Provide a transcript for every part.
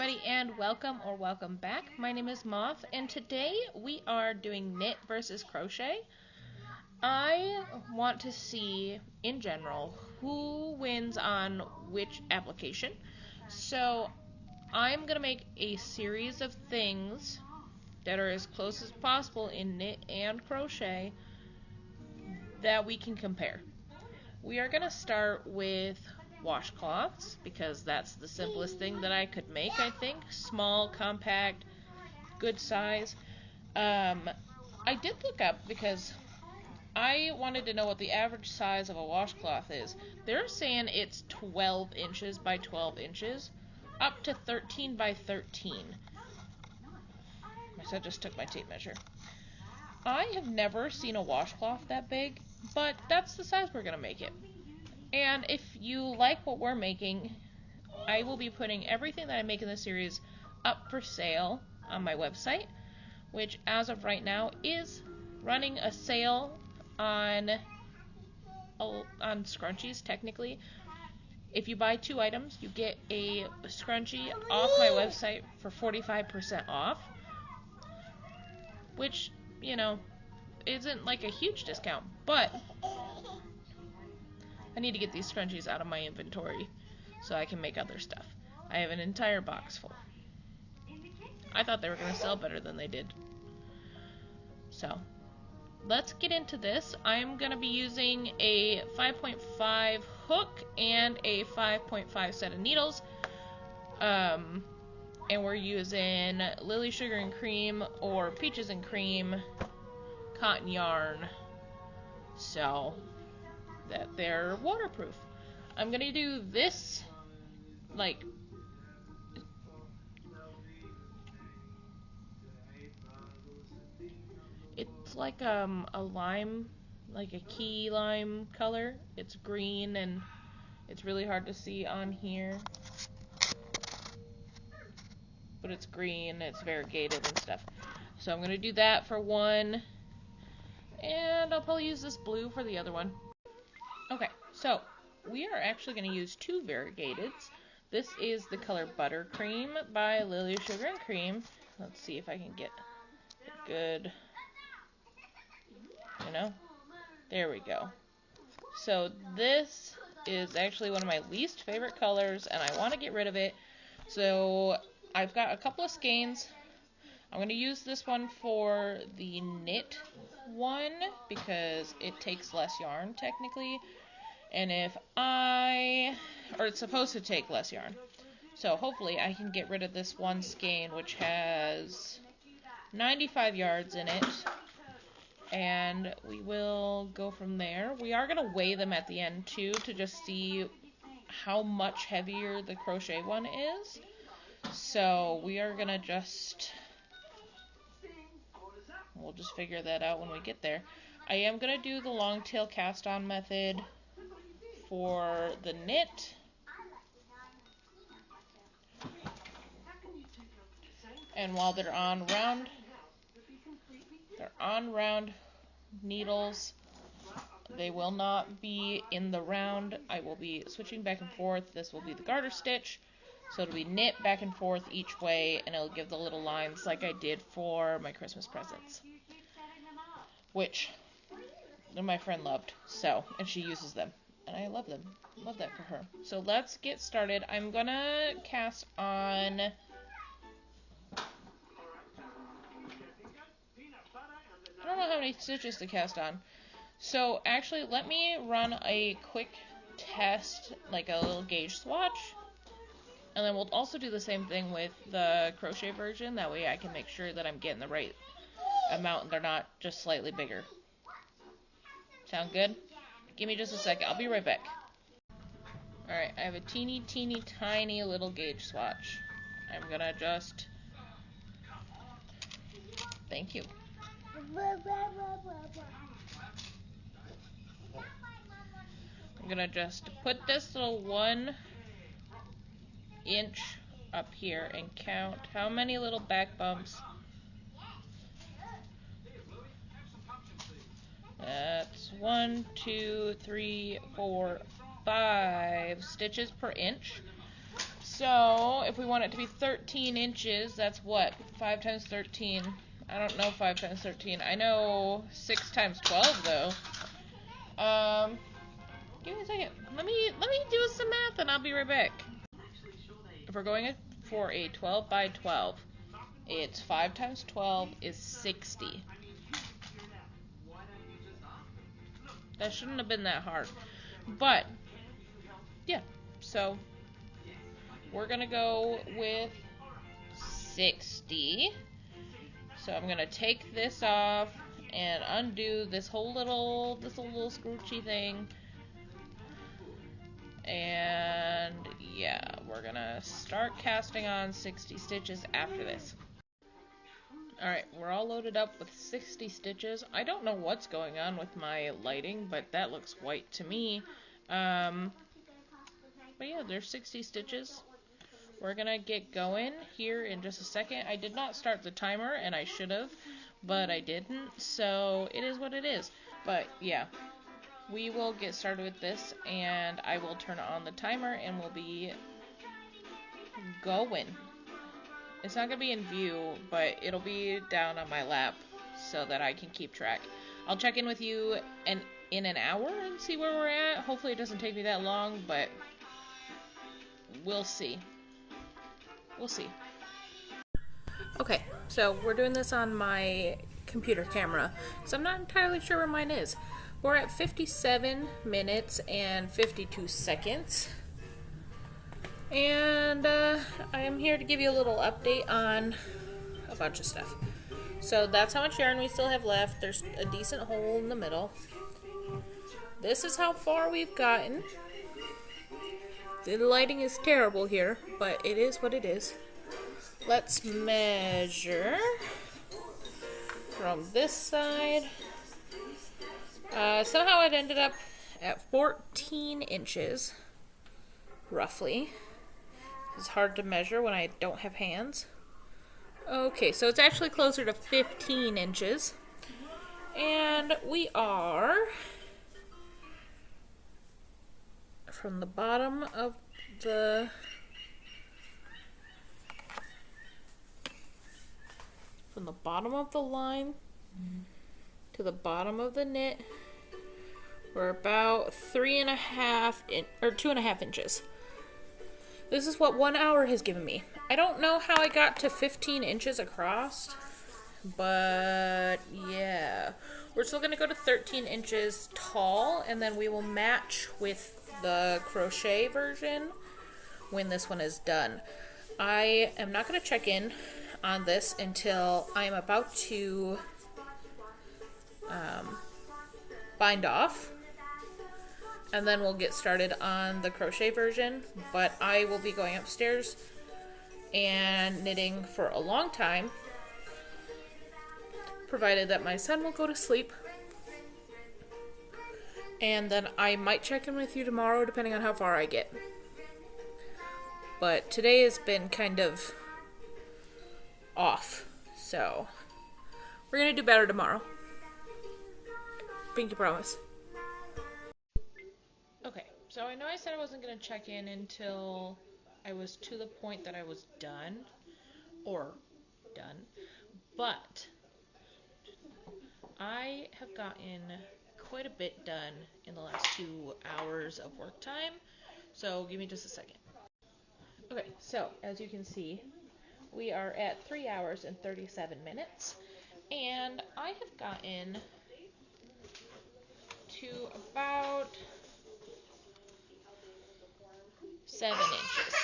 everybody, and welcome back. My name is Moth, and today we are doing knit versus crochet. I want to see, in general, who wins on which application. So I'm going to make a series of things that are as close as possible in knit and crochet that we can compare. We are going to start with washcloths, because that's the simplest thing that I could make, I think. Small, compact, good size. I did look up because I wanted to know what the average size of a washcloth is. They're saying it's 12 inches by 12 inches, up to 13 by 13. My son just took my tape measure. I have never seen a washcloth that big, but that's the size we're going to make it. And if you like what we're making, I will be putting everything that I make in this series up for sale on my website, which as of right now is running a sale on scrunchies, technically. If you buy 2 items, you get a scrunchie off my website for 45% off, which, you know, isn't like a huge discount, but I need to get these scrunchies out of my inventory so I can make other stuff. I have an entire box full. I thought they were going to sell better than they did. So, let's get into this. I'm going to be using a 5.5 hook and a 5.5 set of needles. And we're using Lily Sugar and Cream or Peaches and Cream cotton yarn. So that they're waterproof. I'm gonna do this like it's like a lime, like a key lime color. It's green and it's really hard to see on here, but it's green, it's variegated and stuff. So I'm gonna do that for one, and I'll probably use this blue for the other one. Okay, so we are actually going to use 2 variegateds. This is the color Buttercream by Lily Sugar and Cream. Let's see if I can get a good, there we go. So this is actually one of my least favorite colors, and I want to get rid of it. So I've got a couple of skeins. I'm going to use this one for the knit one because it takes less yarn technically. And it's supposed to take less yarn. So hopefully I can get rid of this one skein, which has 95 yards in it. And we will go from there. We are going to weigh them at the end too, to just see how much heavier the crochet one is. So we are going to we'll just figure that out when we get there. I am going to do the long tail cast on method for the knit. And while they're on round needles, they will not be in the round. I will be switching back and forth. This will be the garter stitch, so it'll be knit back and forth each way, and it'll give the little lines like I did for my Christmas presents, which my friend loved, and she uses them. And I love them. Love that for her. So let's get started. I'm gonna cast on I don't know how many stitches to cast on. So actually, let me run a quick test, like a little gauge swatch. And then we'll also do the same thing with the crochet version. That way I can make sure that I'm getting the right amount and they're not just slightly bigger. Sound good? Give me just a second. I'll be right back. Alright, I have a teeny tiny little gauge swatch. I'm gonna just... Thank you. I'm gonna just put this little 1 inch up here and count how many little back bumps. That's 1, 2, 3, 4, 5 stitches per inch. So, if we want it to be 13 inches, that's what? 5 times 13. I don't know 5 times 13. I know 6 times 12, though. Give me a second. Let me do some math, and I'll be right back. If we're going for a 12 by 12, it's 5 times 12 is 60. That shouldn't have been that hard. But, yeah. So, we're going to go with 60. So I'm going to take this off and undo this little scroochy thing. And yeah, we're going to start casting on 60 stitches after this. Alright, we're all loaded up with 60 stitches. I don't know what's going on with my lighting, but that looks white to me. But yeah, there's 60 stitches. We're gonna get going here in just a second. I did not start the timer, and I should have, but I didn't, so it is what it is. But yeah, we will get started with this, and I will turn on the timer, and we'll be going. It's not gonna be in view, but it'll be down on my lap so that I can keep track. I'll check in with you in an hour and see where we're at. Hopefully it doesn't take me that long, but we'll see. We'll see. Okay, so we're doing this on my computer camera, so I'm not entirely sure where mine is. We're at 57 minutes and 52 seconds. And I am here to give you a little update on a bunch of stuff. So that's how much yarn we still have left. There's a decent hole in the middle. This is how far we've gotten. The lighting is terrible here, but it is what it is. Let's measure from this side. Somehow it ended up at 14 inches, roughly. It's hard to measure when I don't have hands. Okay, so it's actually closer to 15 inches. And we are from the bottom of the line to the bottom of the knit, we're about 2.5 inches. This is what 1 hour has given me. I don't know how I got to 15 inches across, but yeah. We're still going to go to 13 inches tall, and then we will match with the crochet version when this one is done. I am not going to check in on this until I'm about to bind off, and then we'll get started on the crochet version. But I will be going upstairs and knitting for a long time, provided that my son will go to sleep. And then I might check in with you tomorrow, depending on how far I get. But today has been kind of off, so we're gonna do better tomorrow. Pinky promise. Okay, so I know I said I wasn't gonna check in until I was to the point that I was done, but I have gotten quite a bit done in the last 2 hours of work time, so give me just a second. Okay, so as you can see, we are at 3 hours and 37 minutes, and I have gotten to about 7 inches.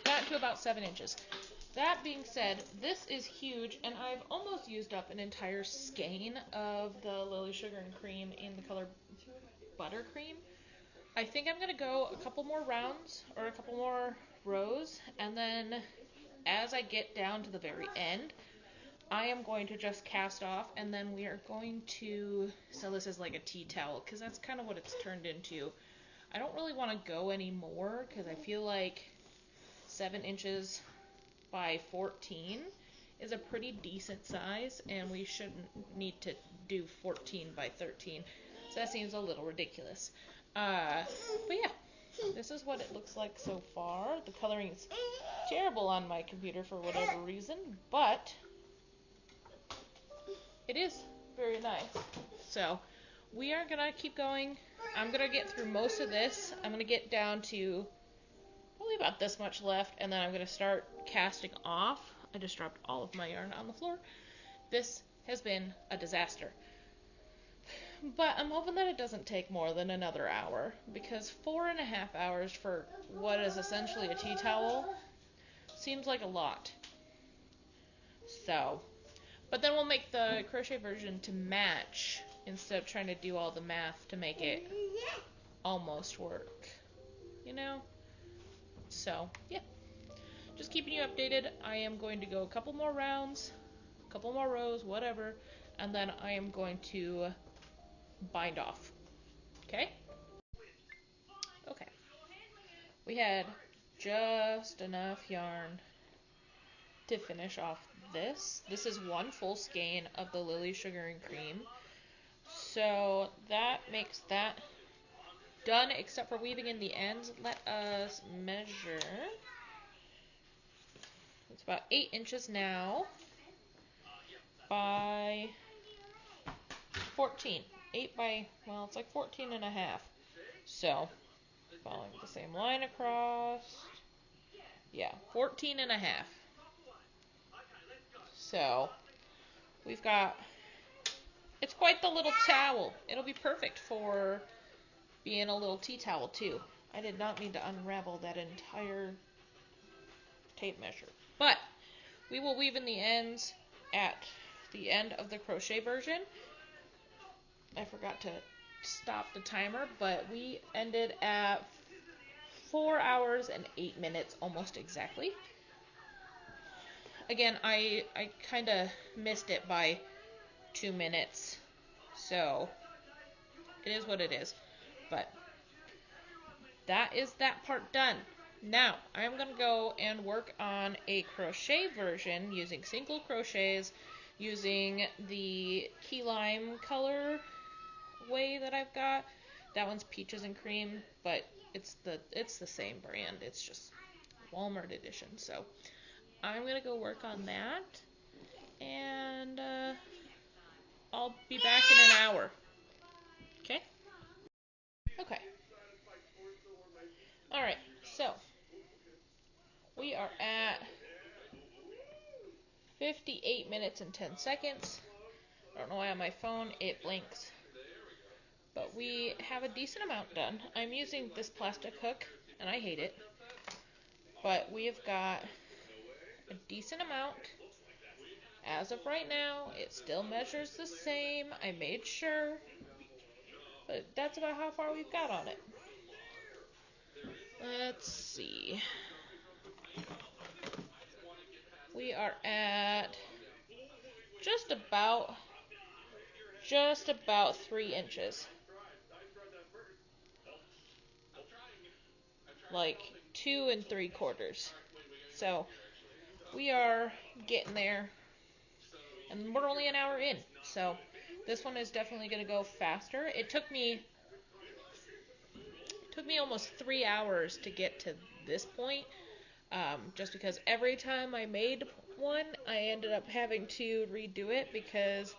Got to about 7 inches. That being said, this is huge, and I've almost used up an entire skein of the Lily Sugar and Cream in the color Buttercream. I think I'm going to go a couple more rounds, or a couple more rows, and then as I get down to the very end, I am going to just cast off, and then we are going to sell this as like a tea towel, because that's kind of what it's turned into. I don't really want to go anymore, because I feel like 7 inches by 14 is a pretty decent size, and we shouldn't need to do 14 by 13. So that seems a little ridiculous. But yeah, this is what it looks like so far. The coloring is terrible on my computer for whatever reason, but it is very nice. So we are gonna keep going. I'm gonna get through most of this. I'm gonna get down to probably about this much left, and then I'm gonna start casting off. I just dropped all of my yarn on the floor. This has been a disaster. But I'm hoping that it doesn't take more than another hour, because 4.5 hours for what is essentially a tea towel seems like a lot. So, but then we'll make the crochet version to match instead of trying to do all the math to make it almost work, you know? So, yeah. Just keeping you updated. I am going to go a couple more rounds, a couple more rows, whatever, and then I am going to bind off. Okay? Okay. We had just enough yarn to finish off this. This is one full skein of the Lily Sugar and Cream. So that makes that done, except for weaving in the ends. Let us measure. It's about 8 inches now by 14. 8 by, well, it's like 14 and a half. So, following the same line across. Yeah, 14 and a half. So, we've got, it's quite the little towel. It'll be perfect for being a little tea towel too. I did not mean to unravel that entire tape measure. But, we will weave in the ends at the end of the crochet version. I forgot to stop the timer, but we ended at 4 hours and 8 minutes almost exactly. Again, I kind of missed it by 2 minutes, so it is what it is. But that is that part done. Now, I'm going to go and work on a crochet version using single crochets, using the key lime color way that I've got. That one's Peaches and Cream, but it's the same brand. It's just Walmart edition. So I'm going to go work on that, and I'll be back in an hour. Okay? Okay. Alright, so we are at 58 minutes and 10 seconds. I don't know why on my phone it blinks. But we have a decent amount done. I'm using this plastic hook, and I hate it. But we have got a decent amount. As of right now, it still measures the same. I made sure. But that's about how far we've got on it. Let's see. We are at just about 3 inches. Like 2 3/4. So we are getting there. And we're only an hour in. So this one is definitely going to go faster. It took me almost 3 hours to get to this point. Just because every time I made one, I ended up having to redo it because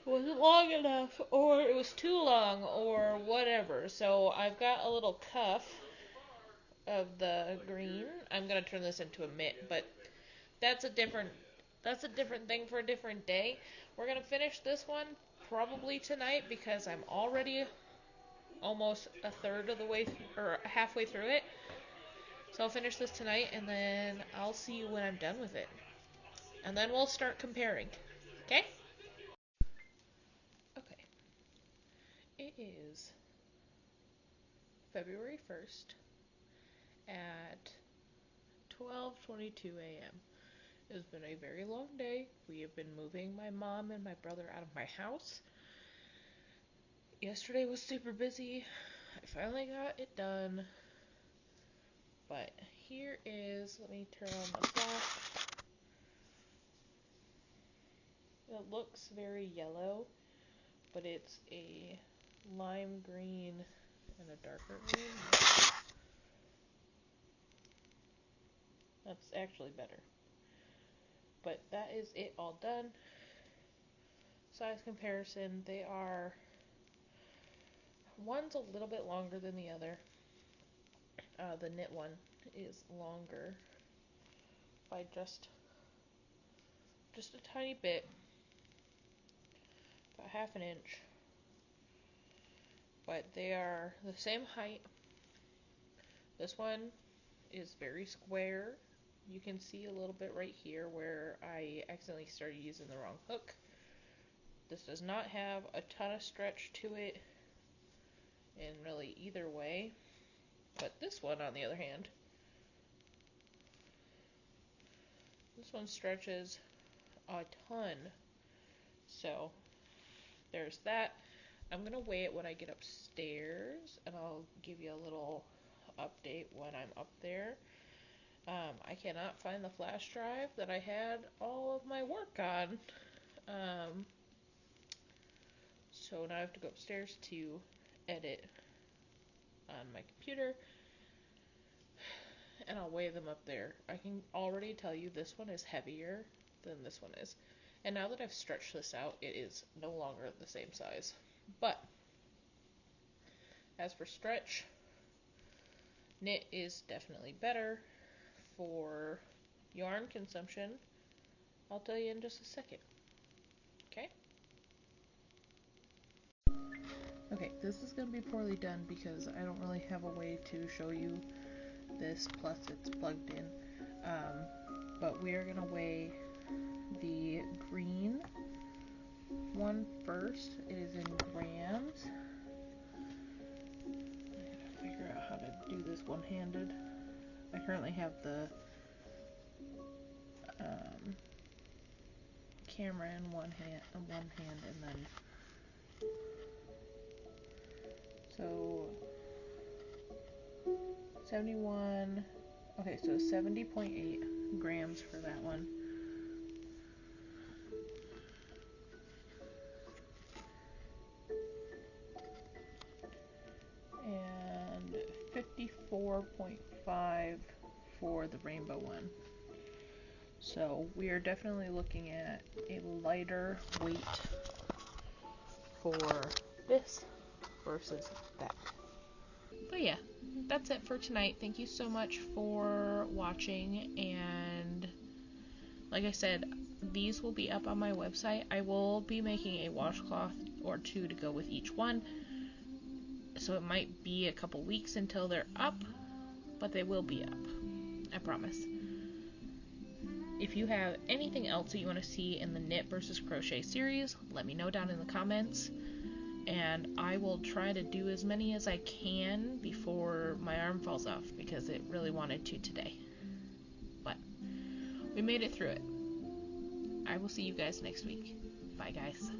it wasn't long enough, or it was too long, or whatever. So I've got a little cuff of the green. I'm gonna turn this into a mitt, but that's a different thing for a different day. We're gonna finish this one probably tonight because I'm already almost a third of the way or halfway through it. So I'll finish this tonight, and then I'll see you when I'm done with it. And then we'll start comparing. Okay? Okay. It is February 1st at 12:22 a.m. It has been a very long day. We have been moving my mom and my brother out of my house. Yesterday was super busy. I finally got it done. But here is, let me turn on the flash. It looks very yellow, but it's a lime green and a darker green. That's actually better. But that is it all done. Size comparison, they are, one's a little bit longer than the other. The knit one is longer by just a tiny bit, about half an inch. But they are the same height. This one is very square. You can see a little bit right here where I accidentally started using the wrong hook. This does not have a ton of stretch to it in really either way. But this one, on the other hand, this one stretches a ton. So there's that. I'm going to weigh it when I get upstairs, and I'll give you a little update when I'm up there. I cannot find the flash drive that I had all of my work on. So now I have to go upstairs to edit on my computer, and I'll weigh them up there. I can already tell you this one is heavier than this one is. And now that I've stretched this out, it is no longer the same size. But as for stretch, knit is definitely better. For yarn consumption, I'll tell you in just a second. Okay? Okay, this is going to be poorly done because I don't really have a way to show you this, plus it's plugged in. But we are going to weigh the green one first. It is in grams. I gotta figure out how to do this one-handed. I currently have the camera in one hand, and then so 71. Okay, so 70.8 grams for that one. And 54.5 for the rainbow one. So we are definitely looking at a lighter weight for this versus that. But yeah, that's it for tonight. Thank you so much for watching, and like I said, these will be up on my website. I will be making a washcloth or two to go with each one, so it might be a couple weeks until they're up, but they will be up, I promise. If you have anything else that you want to see in the knit versus crochet series, let me know down in the comments, and I will try to do as many as I can before my arm falls off, because it really wanted to today. But we made it through it. I will see you guys next week. Bye, guys.